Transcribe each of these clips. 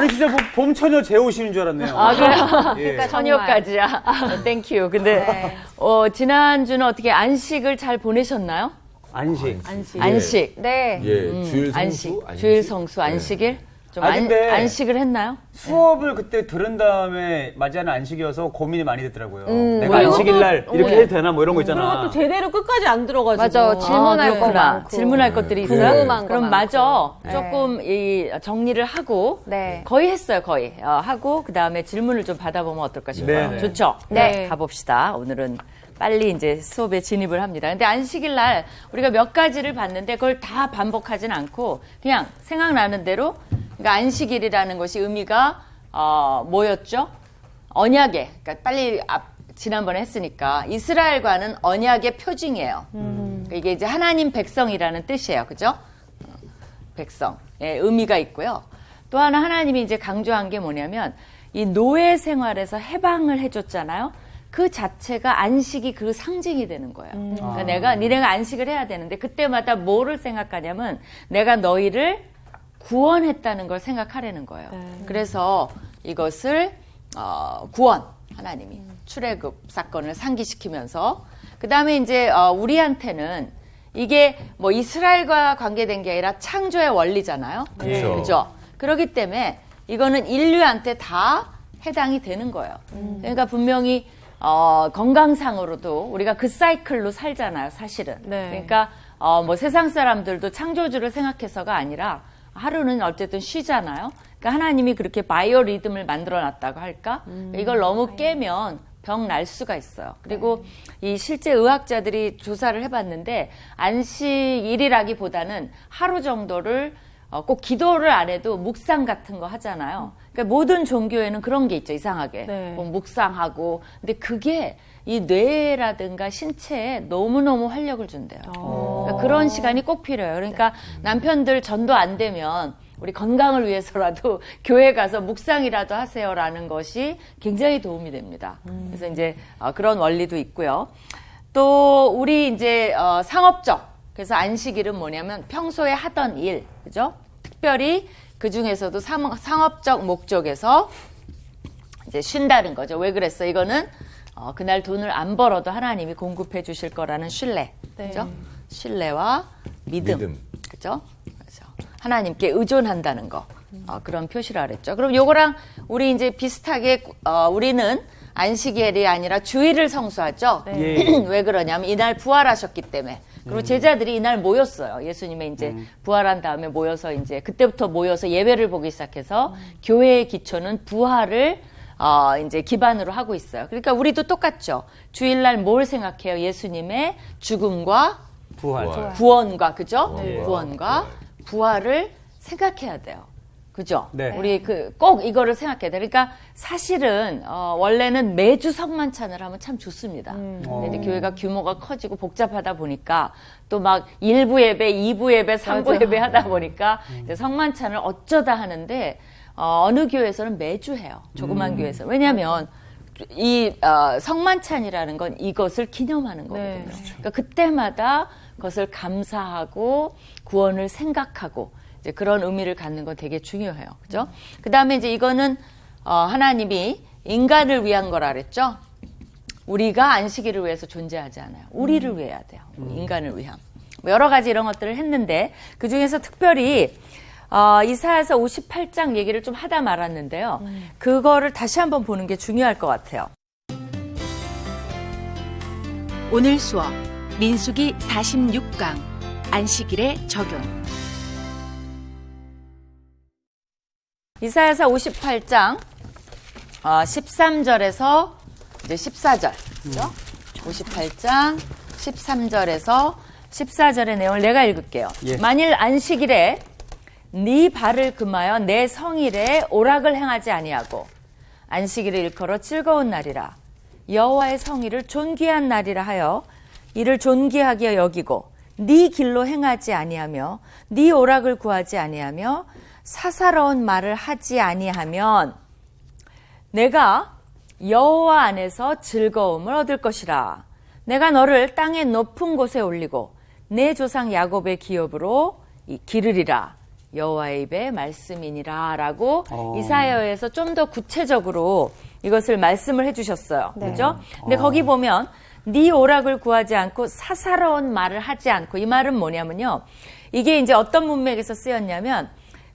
아니 진짜 뭐 봄처녀 재우시는 줄 알았네요. 아, 그래요? 예. 그러니까 처녀까지야. 땡큐. 근데 지난주는 어떻게 안식을 잘 보내셨나요? 안식. 안식. 네. 예, 주일 안식. 성수, 주일 성수 안식일. 좀 근데 안식을 했나요? 수업을 그때 들은 다음에 맞이하는 안식이어서 고민이 많이 됐더라고요. 내가 왜요? 안식일 날 이렇게 해도 되나 뭐 이런 거 있잖아. 그리고 또 제대로 끝까지 안 들어가지고. 맞아. 질문할 거 그렇구나. 많고. 질문할 것들이 있어요. 궁금한 거 그럼 많고. 맞아. 네. 조금 이 정리를 하고 네. 거의 했어요. 거의 하고 그 다음에 질문을 좀 받아보면 어떨까 싶어요. 네. 좋죠? 네. 가봅시다. 오늘은 빨리 이제 수업에 진입을 합니다. 근데 안식일 날 우리가 몇 가지를 봤는데 그걸 다 반복하진 않고 그냥 생각나는 대로 그러니까 안식일이라는 것이 의미가 뭐였죠? 언약의 그러니까 빨리 지난번에 했으니까 이스라엘과는 언약의 표징이에요. 그러니까 이게 이제 하나님 백성이라는 뜻이에요. 그죠? 백성. 예, 의미가 있고요. 또 하나 하나님이 이제 강조한 게 뭐냐면 이 노예 생활에서 해방을 해줬잖아요. 그 자체가 안식이 그 상징이 되는 거예요. 그러니까 니네가 안식을 해야 되는데 그때마다 뭐를 생각하냐면 내가 너희를 구원했다는 걸 생각하라는 거예요. 그래서 이것을 구원 하나님이 출애굽 사건을 상기시키면서 그 다음에 이제 우리한테는 이게 뭐 이스라엘과 관계된 게 아니라 창조의 원리잖아요. 그렇죠. 그죠? 그렇기 때문에 이거는 인류한테 다 해당이 되는 거예요. 그러니까 분명히 건강상으로도 우리가 그 사이클로 살잖아요, 사실은. 네. 그러니까 뭐 세상 사람들도 창조주를 생각해서가 아니라 하루는 어쨌든 쉬잖아요. 그러니까 하나님이 그렇게 바이오 리듬을 만들어 놨다고 할까? 이걸 너무 깨면 병 날 수가 있어요. 그리고 이 실제 의학자들이 조사를 해봤는데 안식일이라기보다는 하루 정도를 꼭 기도를 안 해도 묵상 같은 거 하잖아요. 그러니까 모든 종교에는 그런 게 있죠, 이상하게. 네. 뭐 묵상하고. 근데 그게 이 뇌라든가 신체에 너무너무 활력을 준대요. 그러니까 그런 시간이 꼭 필요해요. 그러니까 남편들 전도 안 되면 우리 건강을 위해서라도 교회 가서 묵상이라도 하세요라는 것이 굉장히 도움이 됩니다. 그래서 이제 그런 원리도 있고요. 또 우리 이제 상업적 그래서 안식일은 뭐냐면 평소에 하던 일, 그죠? 특별히 그 중에서도 상업적 목적에서 이제 쉰다는 거죠. 왜 그랬어? 이거는 그날 돈을 안 벌어도 하나님이 공급해 주실 거라는 신뢰, 그죠? 신뢰와 믿음, 그죠? 그래서 하나님께 의존한다는 거 그런 표시라 그랬죠. 그럼 요거랑 우리 이제 비슷하게 우리는 안식일이 아니라 주일을 성수하죠. 왜 그러냐면 이날 부활하셨기 때문에. 그리고 제자들이 이날 모였어요. 예수님의 이제 부활한 다음에 모여서 이제 그때부터 모여서 예배를 보기 시작해서 교회의 기초는 부활을 이제 기반으로 하고 있어요. 그러니까 우리도 똑같죠. 주일날 뭘 생각해요? 예수님의 죽음과 부활. 구원과 그죠? 네. 구원과 부활을 생각해야 돼요. 그죠? 네. 우리 꼭 이거를 생각해야 돼. 그러니까 사실은 원래는 매주 성만찬을 하면 참 좋습니다. 근데 이제 교회가 규모가 커지고 복잡하다 보니까 또 막 1부 예배, 2부 예배, 3부 예배 하다 보니까 이제 성만찬을 어쩌다 하는데 어느 교회에서는 매주 해요. 조그만 교회에서. 왜냐하면 이 성만찬이라는 건 이것을 기념하는 거거든요. 그러니까 그때마다 그것을 감사하고 구원을 생각하고 이제 그런 의미를 갖는 건 되게 중요해요. 그죠? 그 다음에 이제 이거는, 하나님이 인간을 위한 거라 그랬죠? 우리가 안식일을 위해서 존재하지 않아요. 우리를 위해야 돼요. 인간을 위함. 뭐 여러 가지 이런 것들을 했는데, 그 중에서 특별히, 이사야서 58장 얘기를 좀 하다 말았는데요. 그거를 다시 한번 보는 게 중요할 것 같아요. 오늘 수업 민수기 46강 안식일의 적용. 이사야서 58장 13절에서 이제 14절 그죠? 58장 13절에서 14절의 내용을 내가 읽을게요. 예. 만일 안식일에 네 발을 금하여 내 성일에 오락을 행하지 아니하고 안식일을 일컬어 즐거운 날이라 여호와의 성일을 존귀한 날이라 하여 이를 존귀하게 여기고 네 길로 행하지 아니하며 네 오락을 구하지 아니하며 사사로운 말을 하지 아니하면 내가 여호와 안에서 즐거움을 얻을 것이라. 내가 너를 땅의 높은 곳에 올리고 내 조상 야곱의 기업으로 기르리라. 여호와의 입의 말씀이니라라고 이사야에서 좀 더 구체적으로 이것을 말씀을 해주셨어요. 그죠? 근데 거기 보면 네 오락을 구하지 않고 사사로운 말을 하지 않고 이 말은 뭐냐면요. 이게 이제 어떤 문맥에서 쓰였냐면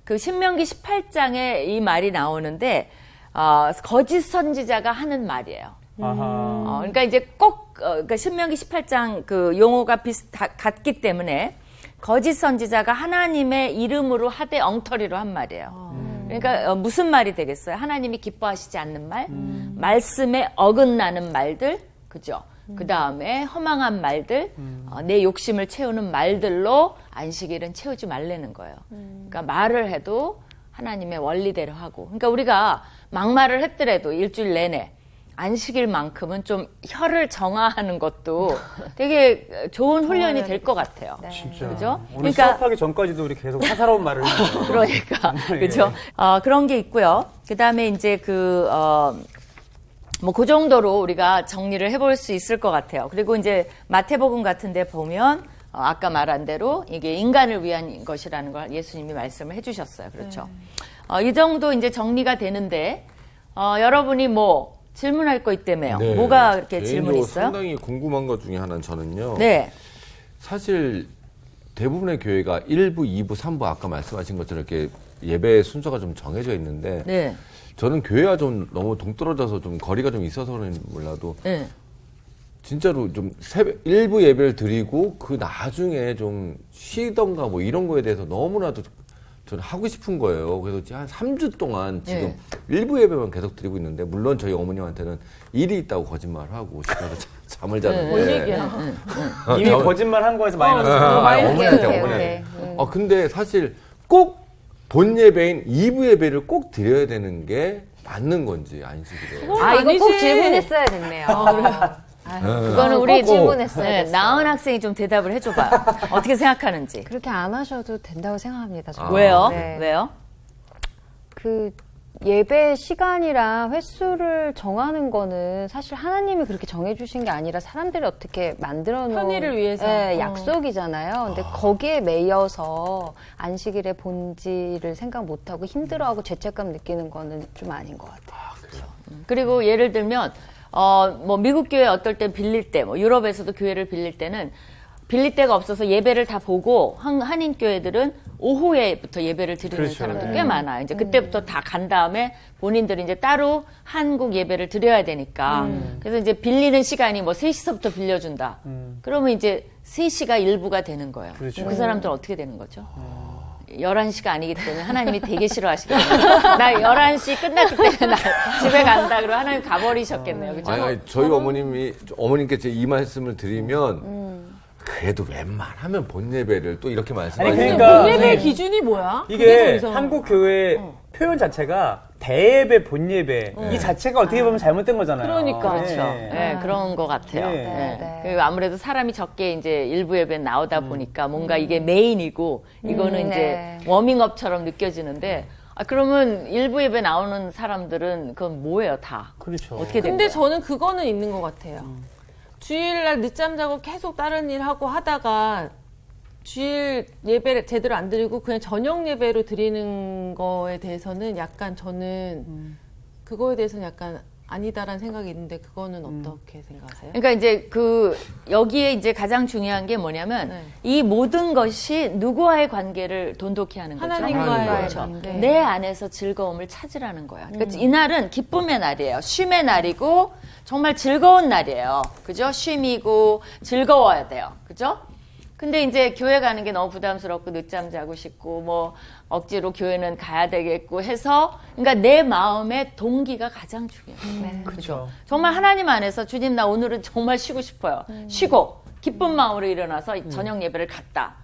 그 신명기 18장에 이 말이 나오는데 거짓 선지자가 하는 말이에요. 그러니까 이제 꼭 그러니까 신명기 18장 그 용어가 같기 때문에 거짓 선지자가 하나님의 이름으로 하되 엉터리로 한 말이에요. 그러니까 무슨 말이 되겠어요? 하나님이 기뻐하시지 않는 말, 말씀에 어긋나는 말들, 그죠? 그 다음에 허망한 말들, 내 욕심을 채우는 말들로 안식일은 채우지 말라는 거예요. 그러니까 말을 해도 하나님의 원리대로 하고. 그러니까 우리가 막말을 했더라도 일주일 내내 안식일만큼은 좀 혀를 정화하는 것도 되게 좋은 훈련이 될 것 같아요. 네. 진짜. 그죠? 오늘 수업하기 전까지도 우리 계속 사사로운 말을 했어요. 그러니까. 그죠? 그런 게 있고요. 그 다음에 이제 뭐 그 정도로 우리가 정리를 해볼 수 있을 것 같아요. 그리고 이제 마태복음 같은 데 보면 아까 말한 대로 이게 인간을 위한 것이라는 걸 예수님이 말씀을 해주셨어요. 그렇죠. 이 정도 이제 정리가 되는데 여러분이 뭐 질문할 거 있다며요. 네. 뭐가 그렇게 질문 개인적으로 있어요? 상당히 궁금한 것 중에 하나는 저는요. 네. 사실 대부분의 교회가 1부, 2부, 3부 아까 말씀하신 것처럼 이렇게 예배 순서가 좀 정해져 있는데 네. 저는 교회와 좀 너무 동떨어져서 좀 거리가 좀 있어서는 몰라도 네. 진짜로 좀 1부 예배를 드리고 그 나중에 좀 쉬던가 뭐 이런 거에 대해서 너무나도 저는 하고 싶은 거예요. 그래서 한 3주 동안 지금 일부 예배만 계속 드리고 있는데 물론 저희 어머님한테는 일이 있다고 거짓말을 하고 집에서 잠을 자는데 뭔 얘기야? 이미 거짓말 한 거에서 마이너스. 어머니한테 오케이, 어머니한테. 오케이. 근데 사실 꼭 본 예배인 2부 예배를 꼭 드려야 되는 게 맞는 건지 안식일에. 그건 이거 꼭 아니지. 질문했어야 됐네요. 그거는 우리 꼭 질문했어야 됐어요. 나은 학생이 좀 대답을 해줘봐요. 어떻게 생각하는지. 그렇게 안 하셔도 된다고 생각합니다. 저는. 왜요? 네. 왜요? 그 예배 시간이랑 횟수를 정하는 거는 사실 하나님이 그렇게 정해주신 게 아니라 사람들이 어떻게 만들어 놓은 편의를 위해서. 약속이잖아요. 근데 거기에 매여서 안식일의 본질을 생각 못하고 힘들어하고 죄책감 느끼는 거는 좀 아닌 것 같아요. 그리고 예를 들면 뭐 미국 교회 어떨 때 빌릴 때, 뭐 유럽에서도 교회를 빌릴 때는 빌릴 데가 없어서 예배를 다 보고 한인 교회들은 오후에부터 예배를 드리는 그렇죠. 사람들 꽤 많아요. 이제 그때부터 다 간 다음에 본인들이 이제 따로 한국 예배를 드려야 되니까. 그래서 이제 빌리는 시간이 뭐 3시서부터 빌려준다. 그러면 이제 3시가 일부가 되는 거예요. 그렇죠. 그 사람들 어떻게 되는 거죠? 11시가 아니기 때문에 하나님이 되게 싫어하시거든요. 나 11시 끝났기 때문에 나 집에 간다. 그러고 하나님 가버리셨겠네요. 그죠? 아니, 저희 어머님께 제 이 말씀을 드리면 그래도 웬만하면 본 예배를 또 이렇게 말씀하시는 아니, 그러니까 예배 네. 기준이 뭐야? 그게 더 이게 이상한 한국 교회 표현 자체가 대예배, 본예배 이 자체가 어떻게 보면 잘못된 거잖아요. 그러니까. 그렇죠. 네, 그런 것 같아요. 네. 네. 네. 그리고 아무래도 사람이 적게 이제 일부 예배 나오다 보니까 뭔가 이게 메인이고 이거는 이제 네. 워밍업처럼 느껴지는데 그러면 일부 예배 나오는 사람들은 그건 뭐예요, 다? 그렇죠. 어떻게 된 근데 거예요? 저는 그거는 있는 것 같아요. 주일날 늦잠 자고 계속 다른 일 하고 하다가 주일 예배를 제대로 안 드리고 그냥 저녁 예배로 드리는 거에 대해서는 약간 저는 그거에 대해서는 약간 아니다라는 생각이 있는데 그거는 어떻게 생각하세요? 그러니까 이제 여기에 이제 가장 중요한 게 뭐냐면 네. 이 모든 것이 누구와의 관계를 돈독히 하는 거죠. 하나님과의 그렇죠. 관계. 내 안에서 즐거움을 찾으라는 거야. 그러니까 이날은 기쁨의 날이에요. 쉼의 날이고 정말 즐거운 날이에요. 그죠? 쉼이고 즐거워야 돼요. 그죠? 근데 이제 교회 가는 게 너무 부담스럽고 늦잠 자고 싶고 뭐 억지로 교회는 가야 되겠고 해서 그러니까 내 마음의 동기가 가장 중요해요. 네. 그렇죠. 정말 하나님 안에서 주님 나 오늘은 정말 쉬고 싶어요. 쉬고 기쁜 마음으로 일어나서 저녁 예배를 갔다.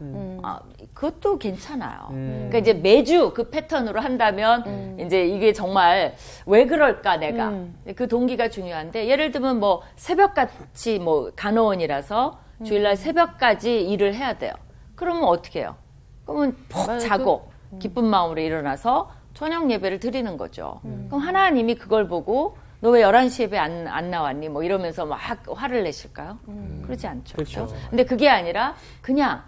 그것도 괜찮아요. 그러니까 이제 매주 그 패턴으로 한다면 이제 이게 정말 왜 그럴까 내가 그 동기가 중요한데 예를 들면 뭐 새벽같이 뭐 간호원이라서 주일날 새벽까지 일을 해야 돼요. 그러면 어떻게 해요? 그러면 푹 자고 기쁜 마음으로 일어나서 저녁 예배를 드리는 거죠. 그럼 하나님이 그걸 보고 너 왜 11시 예배 안 나왔니? 뭐 이러면서 막 화를 내실까요? 그러지 않죠. 그렇죠. 근데 그게 아니라 그냥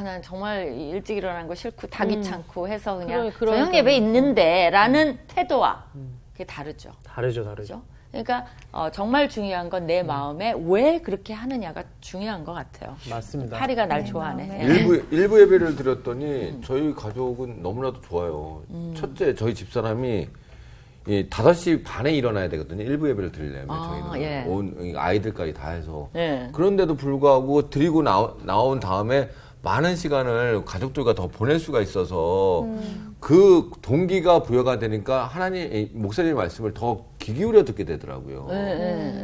난 정말 일찍 일어나는 거 싫고 다 귀찮고 해서 그냥 그러니까요. 저녁 예배 있는데 라는 태도와 그게 다르죠. 다르죠. 그죠? 그러니까 정말 중요한 건 내 마음에 왜 그렇게 하느냐가 중요한 것 같아요. 맞습니다. 파리가 날 좋아하네. 마음에. 네. 일부 예배를 드렸더니 저희 가족은 너무나도 좋아요. 첫째, 저희 집사람이 5시 반에 일어나야 되거든요. 일부 예배를 드리려면 저희는 예. 온 아이들까지 다 해서 네. 그런데도 불구하고 드리고 나온 다음에 많은 시간을 가족들과 더 보낼 수가 있어서 그 동기가 부여가 되니까 하나님 목사님의 말씀을 더 귀 기울여 듣게 되더라고요.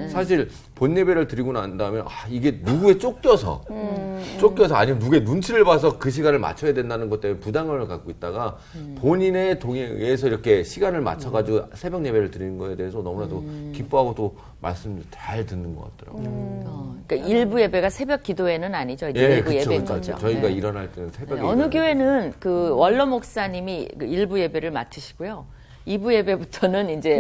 사실 본 예배를 드리고 난 다음에 이게 누구에 쫓겨서 아니면 누구의 눈치를 봐서 그 시간을 맞춰야 된다는 것 때문에 부담감을 갖고 있다가 본인의 동의에 의해서 이렇게 시간을 맞춰가지고 새벽 예배를 드리는 거에 대해서 너무나도 기뻐하고 또 말씀 잘 듣는 것 같더라고요. 그러니까 일부 예배가 새벽 기도회는 아니죠. 예, 일부 그쵸, 예배인 그쵸. 거죠. 저희가 네. 일어날 때는 새벽에 어느 교회는 그 원로 목사님이 그 일부 예배를 맡으시고요. 2부 예배부터는 이제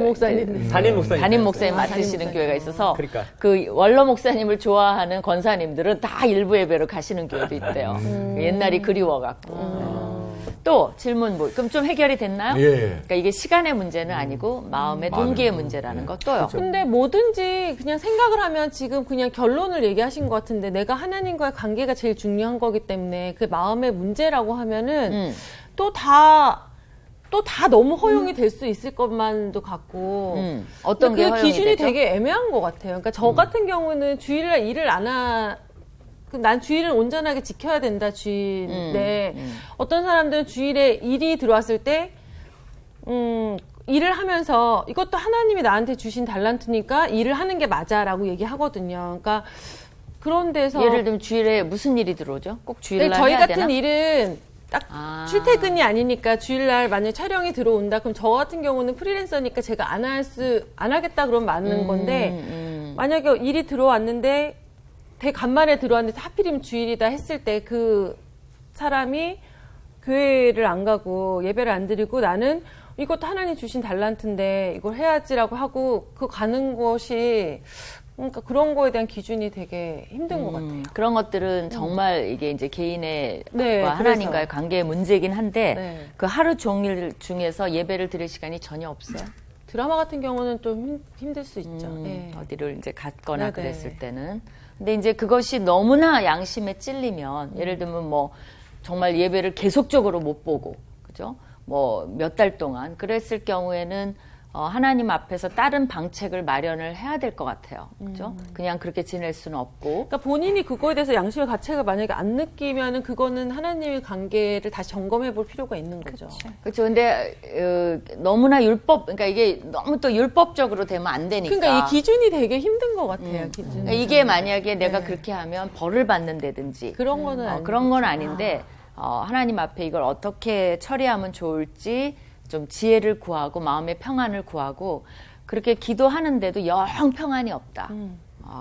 담임 목사님. 담임 목사님 맡으시는 교회가 있어서 그러니까. 그 원로 목사님을 좋아하는 권사님들은 다 일부 예배로 가시는 교회도 있대요. 옛날이 그리워갖고. 또 질문 그럼 좀 해결이 됐나요? 예. 그러니까 이게 시간의 문제는 아니고 마음의 동기의 문제라는 것도요. 근데 뭐든지 그냥 생각을 하면 지금 그냥 결론을 얘기하신 것 같은데 내가 하나님과의 관계가 제일 중요한 거기 때문에 그 마음의 문제라고 하면은 또 다 너무 허용이 될 수 있을 것만도 같고 어떤 게 그 허용이 기준이 되죠? 되게 애매한 것 같아요. 그러니까 저 같은 경우는 주일날 일을 난 주일을 온전하게 지켜야 된다, 주일에. 어떤 사람들은 주일에 일이 들어왔을 때, 일을 하면서 이것도 하나님이 나한테 주신 달란트니까 일을 하는 게 맞아라고 얘기하거든요. 그러니까 그런 데서. 예를 들면 주일에 무슨 일이 들어오죠? 꼭 주일날 저희 해야 같은 되나? 일은 딱 출퇴근이 아니니까 주일날 만약에 촬영이 들어온다 그럼 저 같은 경우는 프리랜서니까 제가 안 하겠다 그러면 맞는 건데 만약에 일이 들어왔는데 되게 간만에 들어왔는데 하필이면 주일이다 했을 때 그 사람이 교회를 안 가고 예배를 안 드리고 나는 이것도 하나님 주신 달란트인데 이걸 해야지라고 하고 그 가는 것이 그러니까 그런 거에 대한 기준이 되게 힘든 것 같아요. 그런 것들은 정말 이게 이제 개인의 네, 하나님과의 그래서. 관계의 문제이긴 한데 네. 그 하루 종일 중에서 예배를 드릴 시간이 전혀 없어요. 드라마 같은 경우는 좀 힘들 수 있죠. 네. 어디를 이제 갔거나 네네. 그랬을 때는. 근데 이제 그것이 너무나 양심에 찔리면 예를 들면 뭐 정말 예배를 계속적으로 못 보고 그죠? 뭐 몇 달 동안 그랬을 경우에는 하나님 앞에서 다른 방책을 마련을 해야 될 것 같아요. 그죠? 그냥 그렇게 지낼 수는 없고. 그러니까 본인이 그거에 대해서 양심의 가책을 만약에 안 느끼면은 그거는 하나님의 관계를 다시 점검해 볼 필요가 있는 거죠. 그렇죠. 근데 너무나 그러니까 이게 너무 또 율법적으로 되면 안 되니까. 그러니까 이 기준이 되게 힘든 것 같아요. 기준이. 그러니까 이게 만약에 내가 그렇게 하면 벌을 받는다든지 그런 거는 아니죠. 그런 건 아닌데 하나님 앞에 이걸 어떻게 처리하면 좋을지 좀 지혜를 구하고 마음의 평안을 구하고 그렇게 기도하는데도 영 평안이 없다.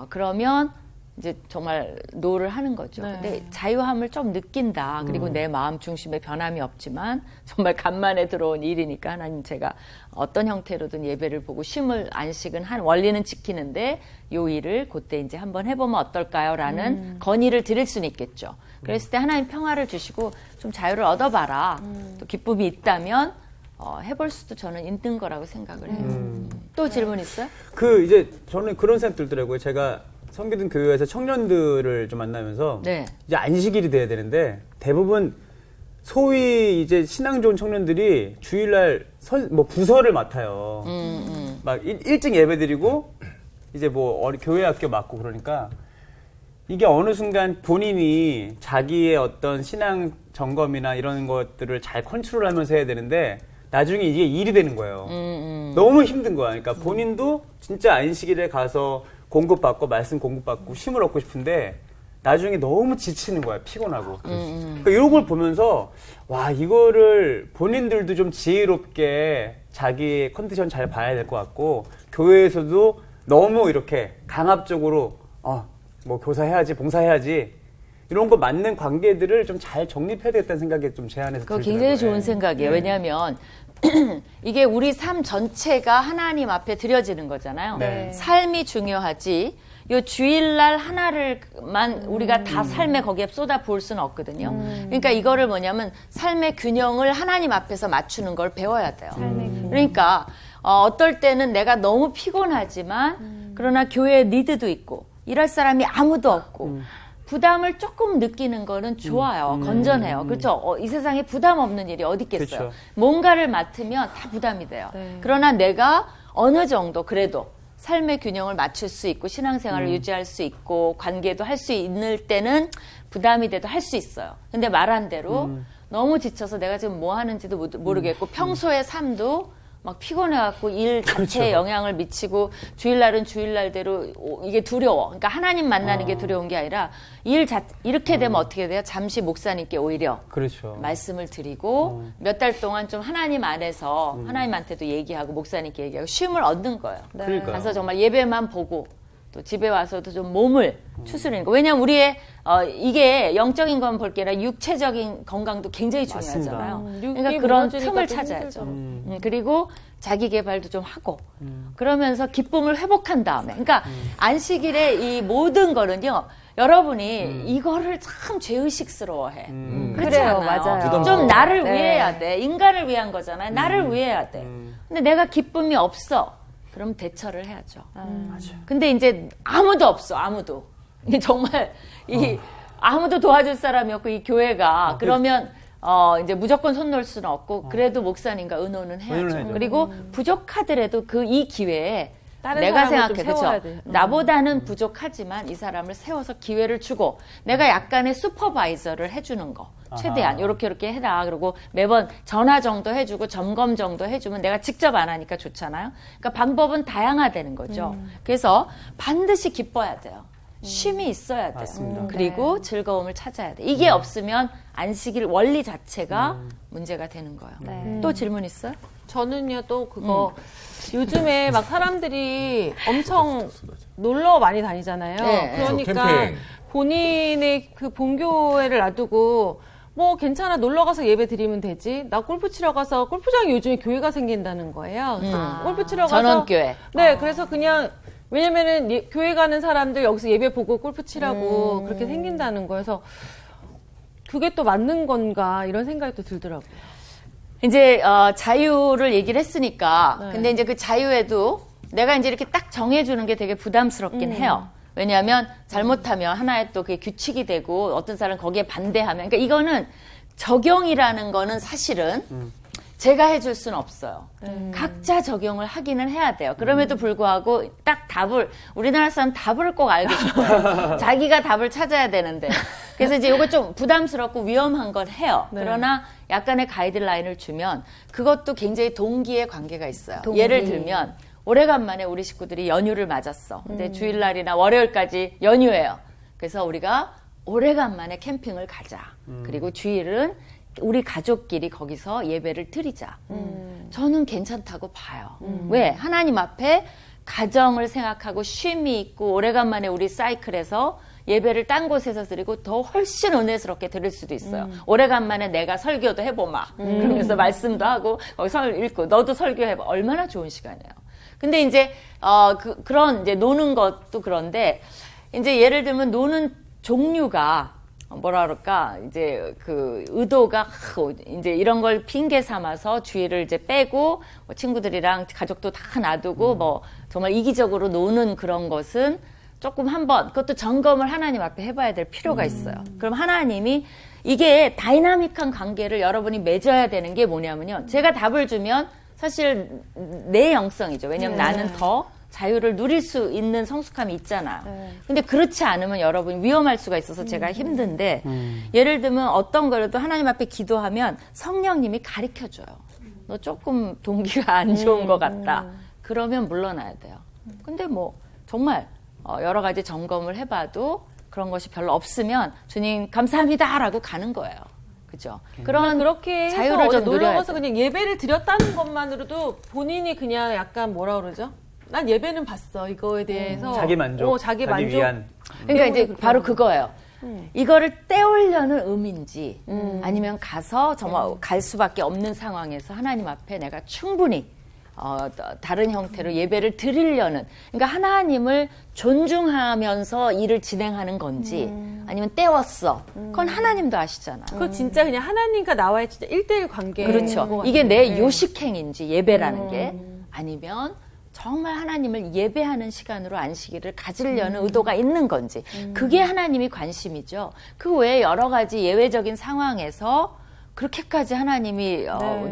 그러면 이제 정말 노를 하는 거죠. 네. 근데 자유함을 좀 느낀다. 그리고 내 마음 중심에 변함이 없지만 정말 간만에 들어온 일이니까 하나님 제가 어떤 형태로든 예배를 보고 쉼을 안식은 한 원리는 지키는데 요 일을 그때 이제 한번 해보면 어떨까요? 라는 건의를 드릴 수는 있겠죠. 그랬을 때 하나님 평화를 주시고 좀 자유를 얻어봐라. 또 기쁨이 있다면 해볼 수도 저는 있는 거라고 생각을 해요. 또 질문 있어요? 이제 저는 그런 생각 들더라고요. 제가 섬기던 교회에서 청년들을 좀 만나면서 네. 이제 안식일이 돼야 되는데 대부분 소위 이제 신앙 좋은 청년들이 주일날 부서를 맡아요. 막 일찍 예배드리고 이제 교회 학교 맡고 그러니까 이게 어느 순간 본인이 자기의 어떤 신앙 점검이나 이런 것들을 잘 컨트롤하면서 해야 되는데 나중에 이게 일이 되는 거예요. 너무 힘든 거야. 그러니까 본인도 진짜 안식일에 가서 공급받고 말씀 공급받고 쉼을 얻고 싶은데 나중에 너무 지치는 거야. 피곤하고. 그러니까 이런 걸 보면서 와 이거를 본인들도 좀 지혜롭게 자기 컨디션 잘 봐야 될 것 같고 교회에서도 너무 이렇게 강압적으로 교사해야지 봉사해야지 이런 거 맞는 관계들을 좀 잘 정립해야 되겠다는 생각이 좀 제 안에서 그거 들더라고요. 굉장히 좋은 생각이에요. 왜냐하면 이게 우리 삶 전체가 하나님 앞에 드려지는 거잖아요. 네. 삶이 중요하지 요 주일날 하나를만 우리가 다 삶에 거기에 쏟아 부을 수는 없거든요. 그러니까 이거를 뭐냐면 삶의 균형을 하나님 앞에서 맞추는 걸 배워야 돼요. 그러니까 어떨 때는 내가 너무 피곤하지만 그러나 교회에 니드도 있고 일할 사람이 아무도 없고 부담을 조금 느끼는 거는 좋아요. 건전해요. 그렇죠? 이 세상에 부담 없는 일이 어디 있겠어요. 그렇죠. 뭔가를 맡으면 다 부담이 돼요. 그러나 내가 어느 정도 그래도 삶의 균형을 맞출 수 있고 신앙생활을 유지할 수 있고 관계도 할 수 있는 때는 부담이 돼도 할 수 있어요. 근데 말한 대로 너무 지쳐서 내가 지금 뭐 하는지도 모르겠고 평소의 삶도 막 피곤해갖고 일 자체에 영향을 미치고 주일날은 주일날대로 이게 두려워. 그러니까 하나님 만나는 게 두려운 게 아니라 이렇게 되면 어떻게 돼요? 잠시 목사님께 오히려 그렇죠. 말씀을 드리고 몇 달 동안 좀 하나님 안에서 하나님한테도 얘기하고 목사님께 얘기하고 쉼을 얻는 거예요. 그러니까요. 가서 정말 예배만 보고 또 집에 와서도 좀 몸을 추스르는 거. 왜냐하면 우리의 이게 영적인 건 볼 게 아니라 육체적인 건강도 굉장히 중요하잖아요. 그러니까 그런 틈을 찾아야죠. 그리고 자기 개발도 좀 하고 그러면서 기쁨을 회복한 다음에 그러니까 안식일에 이 모든 거는요. 여러분이 이거를 참 죄의식스러워해. 그렇지 그래요, 않아요? 맞아요. 좀 나를 네. 위해야 돼. 인간을 위한 거잖아요. 나를 위해야 돼. 근데 내가 기쁨이 없어. 그럼 대처를 해야죠. 근데 이제 아무도 없어, 아무도. 이게 정말 아무도 도와줄 사람이 없고 이 교회가 그러면 이제 무조건 손 놓을 수는 없고 그래도 목사님과 의논은 해야죠. 의논을 해야죠. 그리고 부족하더라도 이 기회에 다른 내가 사람을 좀 생각해, 세워야 그렇죠? 돼. 나보다는 부족하지만 이 사람을 세워서 기회를 주고 내가 약간의 슈퍼바이저를 해주는 거 최대한 이렇게 해라. 그리고 매번 전화 정도 해주고 점검 정도 해주면 내가 직접 안 하니까 좋잖아요. 그러니까 방법은 다양화되는 거죠. 그래서 반드시 기뻐야 돼요. 쉼이 있어야 돼요. 맞습니다. 그리고 즐거움을 찾아야 돼. 이게 없으면 안식일 원리 자체가 문제가 되는 거예요. 네. 또 질문 있어요? 저는요 또 그거 요즘에 막 사람들이 엄청 놀러 많이 다니잖아요. 네. 그러니까 캠핑. 본인의 그 본교회를 놔두고 뭐 괜찮아 놀러 가서 예배 드리면 되지. 나 골프 치러 가서 골프장이 요즘에 교회가 생긴다는 거예요. 골프 치러 가서 전원교회. 네, 그래서 그냥 왜냐면은 교회 가는 사람들 여기서 예배 보고 골프 치라고 그렇게 생긴다는 거여서 그게 또 맞는 건가 이런 생각이 또 들더라고요. 이제 자유를 얘기를 했으니까 네. 근데 이제 그 자유에도 내가 이제 이렇게 딱 정해주는 게 되게 부담스럽긴 해요. 왜냐하면 잘못하면 하나의 또 그게 규칙이 되고 어떤 사람은 거기에 반대하면 그러니까 이거는 적용이라는 거는 사실은 제가 해줄 수는 없어요. 각자 적용을 하기는 해야 돼요. 그럼에도 불구하고 딱 우리나라 사람 답을 꼭 알고 싶어요. 자기가 답을 찾아야 되는데. 그래서 이제 이거 좀 부담스럽고 위험한 건 해요. 네. 그러나 약간의 가이드라인을 주면 그것도 굉장히 동기의 관계가 있어요. 동기. 예를 들면 오래간만에 우리 식구들이 연휴를 맞았어. 근데 주일날이나 월요일까지 연휴예요. 그래서 우리가 오래간만에 캠핑을 가자. 그리고 주일은 우리 가족끼리 거기서 예배를 드리자. 저는 괜찮다고 봐요. 왜? 하나님 앞에 가정을 생각하고 쉼이 있고 오래간만에 우리 사이클에서 예배를 딴 곳에서 드리고 더 훨씬 은혜스럽게 드릴 수도 있어요. 오래간만에 내가 설교도 해보마. 그러면서 말씀도 하고 거기 설 읽고 너도 설교해봐. 얼마나 좋은 시간이에요. 근데 이제 그런 이제 노는 것도 그런데 이제 예를 들면 노는 종류가 뭐라 그럴까 이제 그 의도가 이제 이런 걸 핑계 삼아서 주의를 이제 빼고 뭐 친구들이랑 가족도 다 놔두고 뭐 정말 이기적으로 노는 그런 것은 조금 한번 그것도 점검을 하나님 앞에 해봐야 될 필요가 있어요. 그럼 하나님이 이게 다이나믹한 관계를 여러분이 맺어야 되는 게 뭐냐면요. 제가 답을 주면 사실 내 영성이죠. 왜냐면 나는 더 자유를 누릴 수 있는 성숙함이 있잖아요. 근데 그렇지 않으면 여러분이 위험할 수가 있어서 제가 힘든데 예를 들면 어떤 거라도 하나님 앞에 기도하면 성령님이 가르쳐줘요. 너 조금 동기가 안 좋은 것 같다. 그러면 물러나야 돼요. 근데 뭐 정말 여러 가지 점검을 해봐도 그런 것이 별로 없으면 주님 감사합니다라고 가는 거예요. 그죠? 그런 그렇게 해서 자유를 좀 놀러 누려야 가서 돼. 그냥 예배를 드렸다는 것만으로도 본인이 그냥 약간 뭐라 그러죠? 난 예배는 봤어 이거에 대해서 자기 만족, 자기 만족 위안. 그러니까 이제 그렇게 바로 하는 그거예요. 이거를 떼오려는 의미인지 아니면 가서 정말 갈 수밖에 없는 상황에서 하나님 앞에 내가 충분히 다른 형태로 예배를 드리려는, 그러니까 하나님을 존중하면서 일을 진행하는 건지 아니면 때웠어. 그건 하나님도 아시잖아요. 그거 진짜 그냥 하나님과 나와의 진짜 1대1 관계. 그렇죠. 이게 내 요식행인지 예배라는 게 아니면 정말 하나님을 예배하는 시간으로 안식일을 가지려는 의도가 있는 건지 그게 하나님이 관심이죠. 그 외에 여러 가지 예외적인 상황에서 그렇게까지 하나님이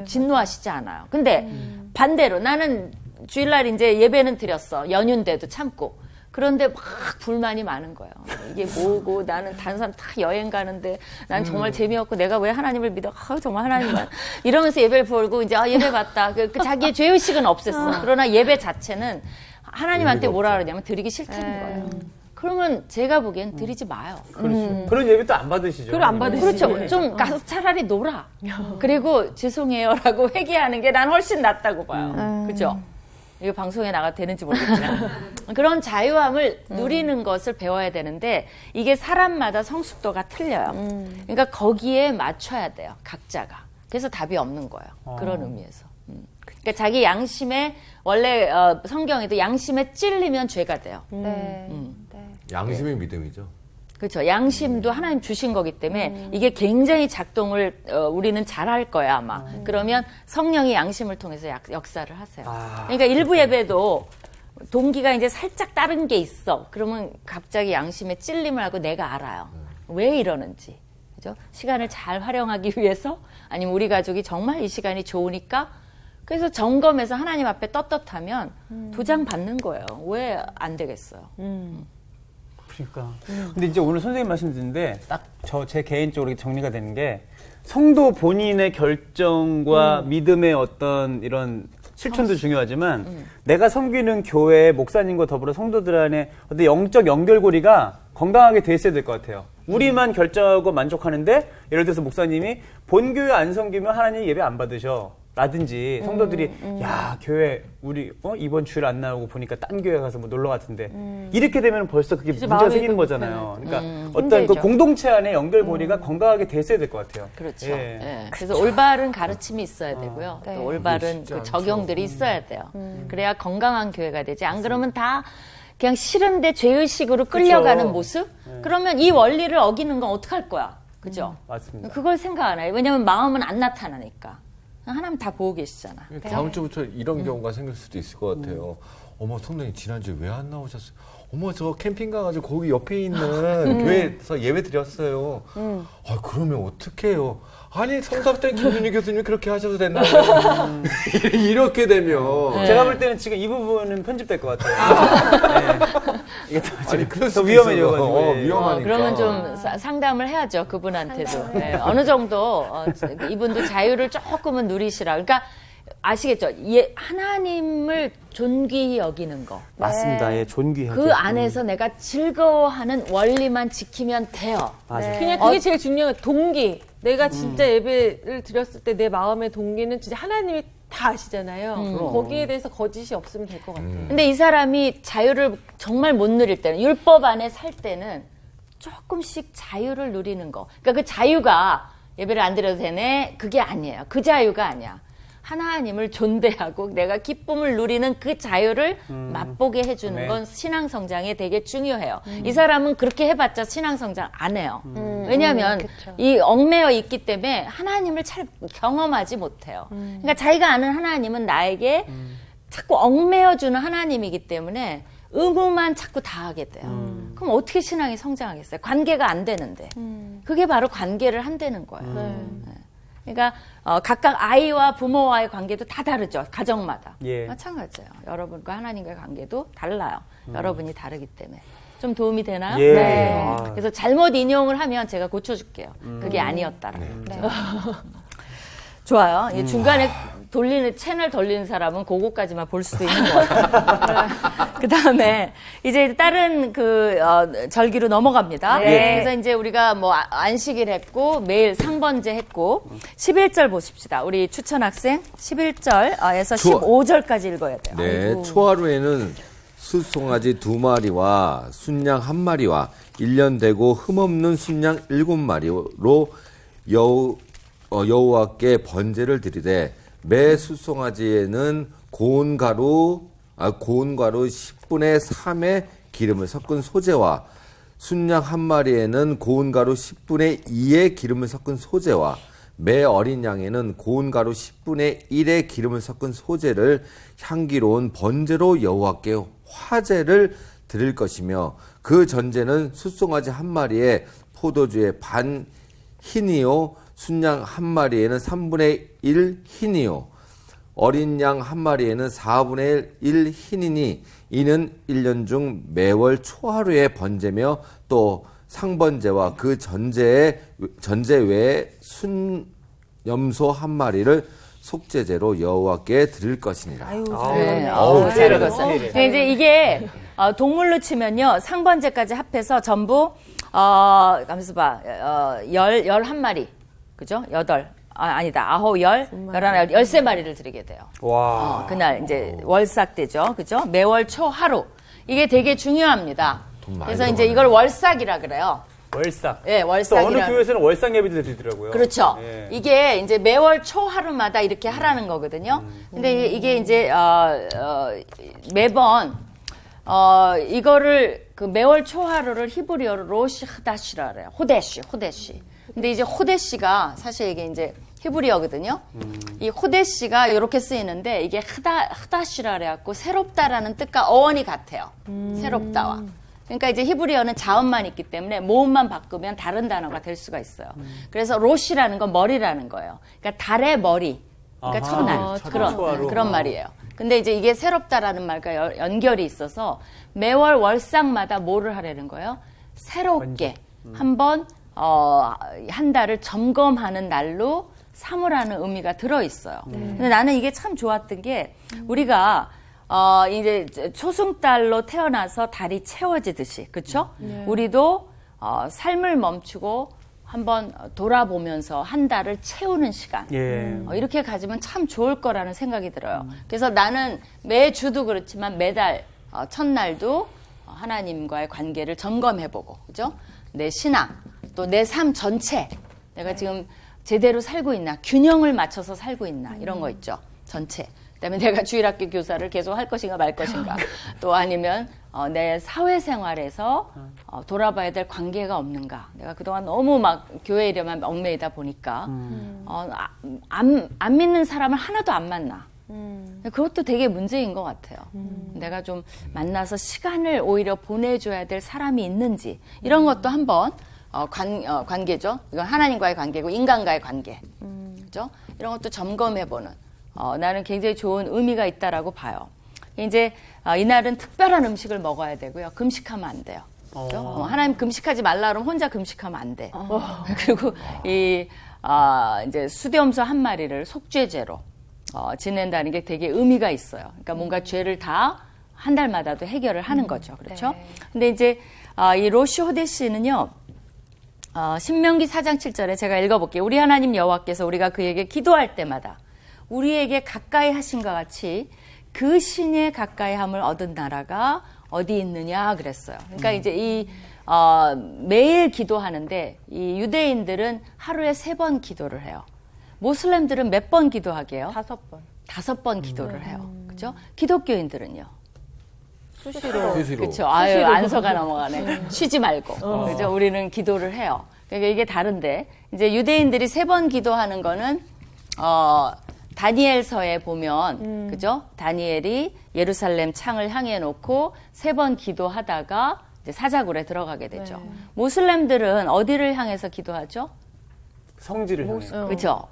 진노하시지 않아요. 근데 반대로 나는 주일날 이제 예배는 드렸어. 연휴인데도 참고. 그런데 막 불만이 많은 거예요. 이게 뭐고 나는 다른 사람 다 여행 가는데 난 정말 재미없고 내가 왜 하나님을 믿어? 정말 하나님만 이러면서 예배를 벌고 이제 예배 받다. 그 자기의 죄의식은 없앴어. 그러나 예배 자체는 하나님한테 뭐라 그러냐면 드리기 싫다는 거예요. 그러면 제가 보기엔 드리지 마요. 그렇죠. 그런 예배 또 안 받으시죠. 그걸 안 받으시죠. 그렇죠. 좀 가서 차라리 놀아. 그리고 죄송해요라고 회개하는 게 난 훨씬 낫다고 봐요. 그죠? 이거 방송에 나가도 되는지 모르겠지만 그런 자유함을 누리는 것을 배워야 되는데 이게 사람마다 성숙도가 틀려요. 그러니까 거기에 맞춰야 돼요. 각자가. 그래서 답이 없는 거예요. 그런 의미에서. 그러니까 자기 양심에 원래 성경에도 양심에 찔리면 죄가 돼요. 네. 양심의 믿음이죠. 그렇죠. 양심도 하나님 주신 거기 때문에 이게 굉장히 작동을 우리는 잘할 거야 아마. 그러면 성령이 양심을 통해서 역사를 하세요. 그러니까 일부 예배도 동기가 이제 살짝 다른 게 있어. 그러면 갑자기 양심에 찔림을 하고 내가 알아요. 왜 이러는지. 그죠? 시간을 잘 활용하기 위해서 아니면 우리 가족이 정말 이 시간이 좋으니까 그래서 점검해서 하나님 앞에 떳떳하면 도장 받는 거예요. 왜 안 되겠어요? 그러니까. 근데 이제 오늘 선생님 말씀 듣는데 딱 제 개인적으로 정리가 되는 게 성도 본인의 결정과 믿음의 어떤 이런 실천도 중요하지만 내가 섬기는 교회 목사님과 더불어 성도들 안에 어떤 영적 연결고리가 건강하게 돼 있어야 될 것 같아요. 우리만 결정하고 만족하는데 예를 들어서 목사님이 본교회 안 섬기면 하나님 예배 안 받으셔. 라든지 성도들이 야 교회 우리 이번 주일 안 나오고 보니까 딴 교회 가서 뭐 놀러 갔던데 이렇게 되면 벌써 그게 문제가 생기는 거잖아요. 그러니까 어떤 힘들죠. 그 공동체 안에 연결고리가 건강하게 돼 있어야 될 것 같아요. 그렇죠. 예. 예. 그래서 올바른 가르침이 있어야 되고요. 또 올바른 그 적용들이 있어야 돼요. 그래야 건강한 교회가 되지. 안 그러면 다 그냥 싫은데 죄의식으로 끌려가는 그쵸. 모습? 그러면 이 원리를 어기는 건 어떡할 거야? 그죠? 맞습니다. 그걸 생각 안 해요. 왜냐면 마음은 안 나타나니까. 하나님 다 보고 계시잖아. 다음 주부터 이런 경우가 생길 수도 있을 것 같아요. 어머, 성도님 지난주에 왜 안 나오셨어요? 어머, 저 캠핑 가가지고 거기 옆에 있는 교회에서 예배 드렸어요. 아, 그러면 어떡해요? 아니, 성사부터 김준희 교수님이 그렇게 하셔도 된다고. 이렇게 되면. 제가 볼 때는 지금 이 부분은 편집될 것 같아요. 네. 이게 아니, 그럴 더 수도 위험해져가지고. 있어요. 예. 위험하니까. 그러면 좀 상담을 해야죠. 그분한테도. 네, 어느 정도 이분도 자유를 조금은 누리시라. 그러니까 아시겠죠? 하나님을 존귀히 여기는 거. 맞습니다. 예, 존귀하게. 그 안에서 내가 즐거워하는 원리만 지키면 돼요. 맞아요. 그냥 그게 제일 중요한 동기. 내가 진짜 예배를 드렸을 때 내 마음의 동기는 진짜 하나님이 다 아시잖아요. 거기에 대해서 거짓이 없으면 될 것 같아요. 근데 이 사람이 자유를 정말 못 누릴 때는, 율법 안에 살 때는 조금씩 자유를 누리는 거. 그러니까 그 자유가 예배를 안 드려도 되네? 그게 아니에요. 그 자유가 아니야. 하나님을 존대하고 내가 기쁨을 누리는 그 자유를 맛보게 해주는 네. 건 신앙성장에 되게 중요해요. 이 사람은 그렇게 해봤자 신앙성장 안 해요. 왜냐하면 그쵸. 이 얽매여 있기 때문에 하나님을 잘 경험하지 못해요. 그러니까 자기가 아는 하나님은 나에게 자꾸 얽매여주는 하나님이기 때문에 의무만 자꾸 다 하게 돼요. 그럼 어떻게 신앙이 성장하겠어요? 관계가 안 되는데. 그게 바로 관계를 한다는 거예요. 네. 그러니까 각각 아이와 부모와의 관계도 다 다르죠. 가정마다. 예. 마찬가지예요. 여러분과 하나님과의 관계도 달라요. 여러분이 다르기 때문에. 좀 도움이 되나요? 예. 네. 아. 그래서 잘못 인용을 하면 제가 고쳐줄게요. 그게 아니었다라고. 좋아요. 이 중간에 채널 돌리는 사람은 그거까지만 볼 수도 있는 것 같아요. 그 다음에 이제 다른 절기로 넘어갑니다. 네. 그래서 이제 우리가 뭐 안식일 했고, 매일 상번제 했고, 11절 보십시다. 우리 추천 학생 11절에서 15절까지 읽어야 돼요. 네, 초하루에는 숫송아지 2마리와 순양 1마리와 1년 되고 흠없는 순양 7마리로 여호와께 번제를 드리되 매 숫송아지에는 고운 가루 10분의 3의 기름을 섞은 소재와 순양 한 마리에는 고운 가루 10분의 2의 기름을 섞은 소재와 매 어린 양에는 고운 가루 10분의 1의 기름을 섞은 소재를 향기로운 번제로 여호와께 화제를 드릴 것이며 그 전제는 숫송아지 한 마리에 포도주의 반 흰이요 순양 한 마리에는 3분의 1 흰이요 어린 양 한 마리에는 4분의 1 흰이니 이는 1년 중 매월 초하루의 번제며 또 상번제와 그 전제 외에 순염소 한 마리를 속죄제로 여호와께 드릴 것이니라. 네, 아우, 잘 세일하다, 읽었어요. 세일해. 근데 이제 이게 동물로 치면요 상번제까지 합해서 전부 가면서 봐 11마리 그죠? 8 아니다 9, 10, 11, 13마리를 드리게 돼요. 와. 그날 이제 월삭 때죠, 그죠? 매월 초 하루 이게 되게 중요합니다. 돈 많이 그래서 이제 들어가네. 이걸 월삭이라 그래요. 월삭. 예, 또 어느 월삭이라. 교회에서는 월삭 예배도 드리더라고요. 그렇죠. 예. 이게 이제 매월 초 하루마다 이렇게 하라는 거거든요. 근데 이게 이제 매번 이거를 그 매월 초 하루를 히브리어로 로시 하다시라 그래요. 호데시. 근데 이제 호데시가 사실 이게 이제 히브리어거든요. 이 호데시가 이렇게 쓰이는데 이게 하다시라 그래갖고 새롭다라는 뜻과 어원이 같아요. 새롭다와. 그러니까 이제 히브리어는 자음만 있기 때문에 모음만 바꾸면 다른 단어가 될 수가 있어요. 그래서 로시라는 건 머리라는 거예요. 그러니까 달의 머리. 그러니까 아하. 첫날. 초하루. 그런 말이에요. 근데 이제 이게 새롭다라는 말과 연결이 있어서 매월 월삭마다 뭐를 하라는 거예요? 새롭게 한번 한 달을 점검하는 날로 삼으라는 의미가 들어있어요. 근데 나는 이게 참 좋았던 게 우리가 이제 초승달로 태어나서 달이 채워지듯이, 그렇죠? 우리도 삶을 멈추고 한번 돌아보면서 한 달을 채우는 시간. 예. 이렇게 가지면 참 좋을 거라는 생각이 들어요. 그래서 나는 매주도 그렇지만 매달 첫날도 하나님과의 관계를 점검해보고, 그죠? 내 신앙, 또 내 삶 전체, 내가 지금 제대로 살고 있나, 균형을 맞춰서 살고 있나, 이런 거 있죠. 전체. 그다음에 내가 주일학교 교사를 계속 할 것인가 말 것인가, 또 아니면 내 사회생활에서 돌아봐야 될 관계가 없는가. 내가 그동안 너무 막 교회 일에만 얽매이다 보니까 안 믿는 사람을 하나도 안 만나. 그것도 되게 문제인 것 같아요. 내가 좀 만나서 시간을 오히려 보내줘야 될 사람이 있는지 이런 것도 한번 관계죠. 이건 하나님과의 관계고 인간과의 관계, 그죠? 이런 것도 점검해보는 나는 굉장히 좋은 의미가 있다라고 봐요. 이제 이날은 특별한 음식을 먹어야 되고요. 금식하면 안 돼요. 그죠? 하나님 금식하지 말라 그러면 혼자 금식하면 안 돼. 그리고 이제 수염소 한 마리를 속죄제로 지낸다는 게 되게 의미가 있어요. 그러니까 뭔가 죄를 다 한 달마다도 해결을 하는 거죠. 그렇죠? 네. 근데 이제 이 로시 호데시는요. 신명기 4장 7절에 제가 읽어볼게요. 우리 하나님 여호와께서 우리가 그에게 기도할 때마다 우리에게 가까이 하신과 같이 그 신의 가까이함을 얻은 나라가 어디 있느냐 그랬어요. 그러니까 이제 이 매일 기도하는데 이 유대인들은 하루에 3번 기도를 해요. 모슬렘들은 몇 번 기도하게요? 5번. 5번 기도를 해요. 그죠? 기독교인들은요? 수시로. 그렇죠. 아유, 안서가 넘어가네. 쉬지 말고. 그죠? 우리는 기도를 해요. 그러니까 이게 다른데 이제 유대인들이 3번 기도하는 거는 다니엘서에 보면 그죠? 다니엘이 예루살렘 창을 향해 놓고 3번 기도하다가 이제 사자굴에 들어가게 되죠. 모슬렘들은 어디를 향해서 기도하죠? 성지를 향해. 그렇죠.